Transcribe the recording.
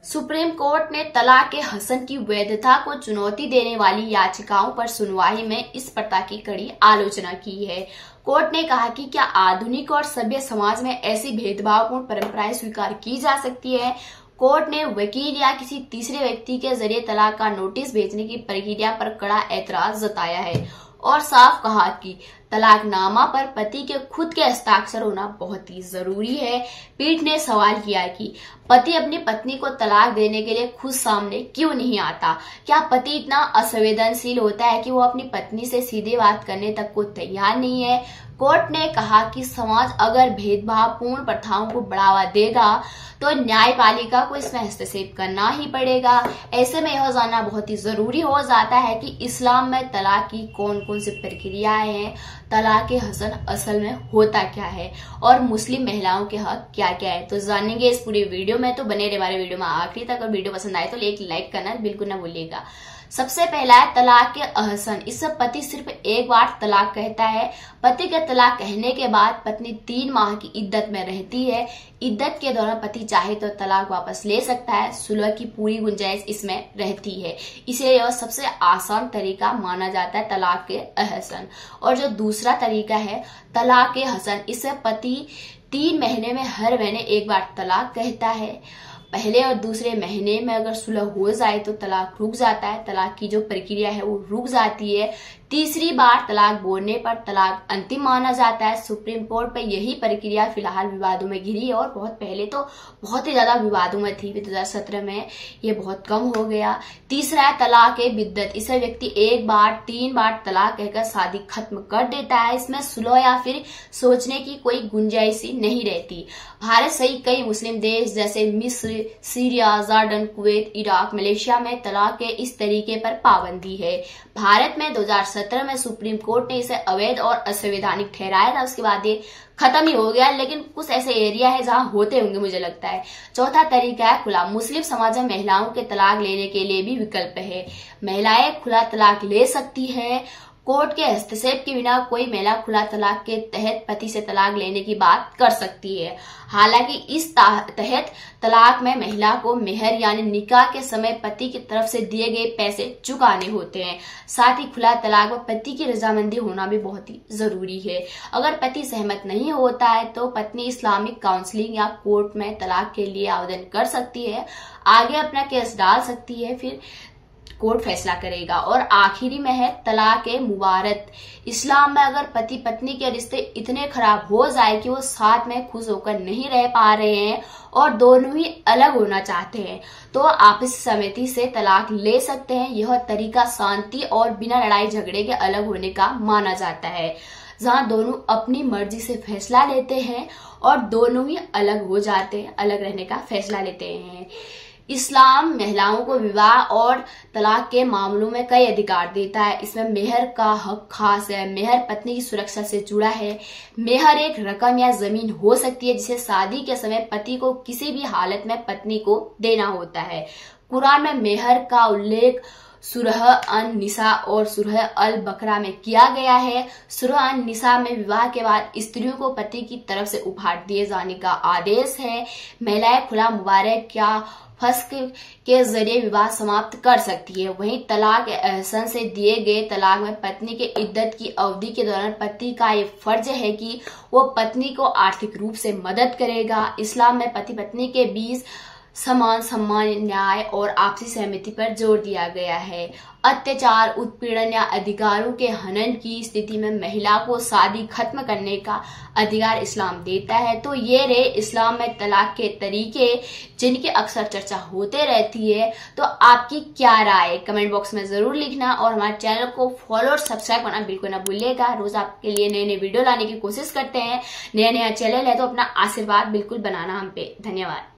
Supreme court ने तलाक हसन की वैधता को चुनौती देने वाली याचिकाओं पर सुनवाई में इस प्रथा की कड़ी आलोचना की है। कोर्ट ने कहा कि क्या आधुनिक और सभ्य समाज में ऐसी भेदभावपूर्ण परंपराएं स्वीकार की जा सकती है। कोर्ट ने वकील या किसी तीसरे व्यक्ति के जरिए तलाक का नोटिस भेजने की प्रक्रिया पर कड़ा ऐतराज जताया है और साफ कहा कि तलाकनामा पर पति के खुद के हस्ताक्षर होना बहुत ही जरूरी है। पीठ ने सवाल किया कि पति अपनी पत्नी को तलाक देने के लिए खुद सामने क्यों नहीं आता। क्या पति इतना असंवेदनशील होता है कि वो अपनी पत्नी से सीधे बात करने तक को तैयार नहीं है। कोर्ट ने कहा कि समाज अगर भेदभावपूर्ण प्रथाओं को बढ़ावा देगा तो न्यायपालिका को इसमें हस्तक्षेप करना ही पड़ेगा। ऐसे में यह जानना बहुत ही जरूरी हो जाता है कि इस्लाम में तलाक की कौन कौन सी प्रक्रियाएं हैं, तलाक हसन असल में होता क्या है और मुस्लिम महिलाओं के हक क्या क्या है। तो जानेंगे इस पूरे वीडियो में, तो बने रहे हमारे वीडियो में आखिरी तक। और वीडियो पसंद आए तो एक लाइक करना बिल्कुल ना भूलिएगा। सबसे पहला है तलाक अहसन। इससे पति सिर्फ एक बार तलाक कहता है। पति के तलाक कहने के बाद पत्नी 3 माह की इद्दत में रहती है। इद्दत के दौरान पति चाहे तो तलाक वापस ले सकता है। सुलह की पूरी गुंजाइश इसमें रहती है। इसे यह सबसे आसान तरीका माना जाता है तलाक अहसन। और जो दूसरा तरीका है तलाक हसन, इससे पति 3 महीने में हर महीने एक बार तलाक कहता है। पहले और दूसरे महीने में अगर सुलह हो जाए तो तलाक रुक जाता है। तलाक की जो प्रक्रिया है वो रुक जाती है। तीसरी बार तलाक बोलने पर तलाक अंतिम माना जाता है। सुप्रीम कोर्ट पे यही प्रक्रिया फिलहाल विवादों में घिरी है और बहुत पहले तो बहुत ही ज्यादा विवादों में थी। 2017 में ये बहुत कम हो गया। तीसरा है तलाक बिद्दत। इसे व्यक्ति 1 बार 3 बार तलाक कहकर शादी खत्म कर देता है। इसमें सुलह या फिर सोचने की कोई गुंजाइश ही नहीं रहती। भारत सहित कई मुस्लिम देश जैसे मिस्र, Syria, Jordan, Kuwait, Iraq, Malaysia में तलाक के इस तरीके पर पाबंदी है। भारत में 2017 में सुप्रीम कोर्ट ने इसे अवैध और असंवैधानिक ठहराया था। उसके बाद ये खत्म ही हो गया, लेकिन कुछ ऐसे एरिया है जहां होते होंगे मुझे लगता है। चौथा तरीका है खुला। मुस्लिम समाज में महिलाओं के तलाक लेने के लिए भी विकल्प है। महिलाएं खुला तलाक ले सकती है। कोर्ट के हस्तक्षेप के बिना कोई महिला खुला तलाक के तहत पति से तलाक लेने की बात कर सकती है। हालांकि इस तहत तलाक में महिला को मेहर यानी निकाह के समय पति की तरफ से दिए गए पैसे चुकाने होते हैं। साथ ही खुला तलाक में पति की रजामंदी होना भी बहुत ही जरूरी है। अगर पति सहमत नहीं होता है तो पत्नी इस्लामिक काउंसलिंग या कोर्ट में तलाक के लिए आवेदन कर सकती है, आगे अपना केस डाल सकती है, फिर कोर्ट फैसला करेगा। और आखिरी में है तलाक मुबारत। इस्लाम में अगर पति पत्नी के रिश्ते इतने खराब हो जाए कि वो साथ में खुश होकर नहीं रह पा रहे हैं और दोनों ही अलग होना चाहते हैं तो आपसी सहमति से तलाक ले सकते हैं। यह तरीका शांति और बिना लड़ाई झगड़े के अलग होने का माना जाता है, जहां दोनों अपनी मर्जी से फैसला लेते हैं और दोनों ही अलग हो जाते हैं, अलग रहने का फैसला लेते हैं। इस्लाम महिलाओं को विवाह और तलाक के मामलों में कई अधिकार देता है। इसमें मेहर का हक खास है। मेहर पत्नी की सुरक्षा से जुड़ा है। मेहर एक रकम या जमीन हो सकती है जिसे शादी के समय पति को किसी भी हालत में पत्नी को देना होता है। कुरान में मेहर का उल्लेख सूरह अन निसा और सूरह अल बकरा में किया गया है। सूरह अन निसा में विवाह के बाद स्त्रियों को पति की तरफ से उपहार दिए जाने का आदेश है। महिलाएं खुला मुबारक या फस्क के जरिए विवाह समाप्त कर सकती है। वहीं तलाक अहसन से दिए गए तलाक में पत्नी के इद्दत की अवधि के दौरान पति का ये फर्ज है कि वो पत्नी को आर्थिक रूप से मदद करेगा। इस्लाम में पति पत्नी के बीच समान सम्मान, न्याय और आपसी सहमति पर जोर दिया गया है। अत्याचार, उत्पीड़न या अधिकारों के हनन की स्थिति में महिला को शादी खत्म करने का अधिकार इस्लाम देता है। तो ये रहे इस्लाम में तलाक के तरीके जिनकी अक्सर चर्चा होते रहती है। तो आपकी क्या राय है कमेंट बॉक्स में जरूर लिखना और हमारे चैनल को फॉलो और सब्सक्राइब करना बिल्कुल ना भूलिएगा। रोज आपके लिए नए नए वीडियो लाने की कोशिश करते हैं। नया नया चैनल है तो अपना आशीर्वाद बिल्कुल बनाना हम पे। धन्यवाद।